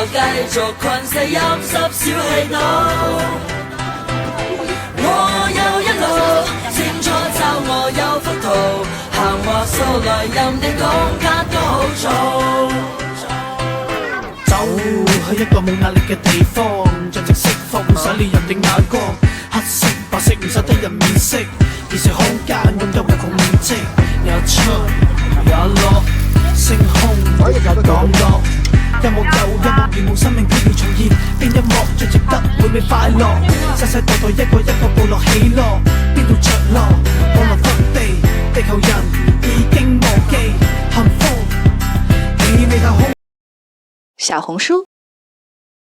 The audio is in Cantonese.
繼續困死陰濕小氣腦。我有一路，清楚找我有幅圖，行話數來任你講卡都好做。走去一個冇壓力嘅地方，盡情釋放，唔使理人哋眼光。黑色白色唔使睇人面色，現實空間擁有無窮面積，有出有落，星空降落。音樂有音樂如無生命必要重現，邊音樂最值得每味快樂？世世代代一個一個部落起落，邊度着落？網絡福地，地球人已經忘記幸福，你未太空。小紅書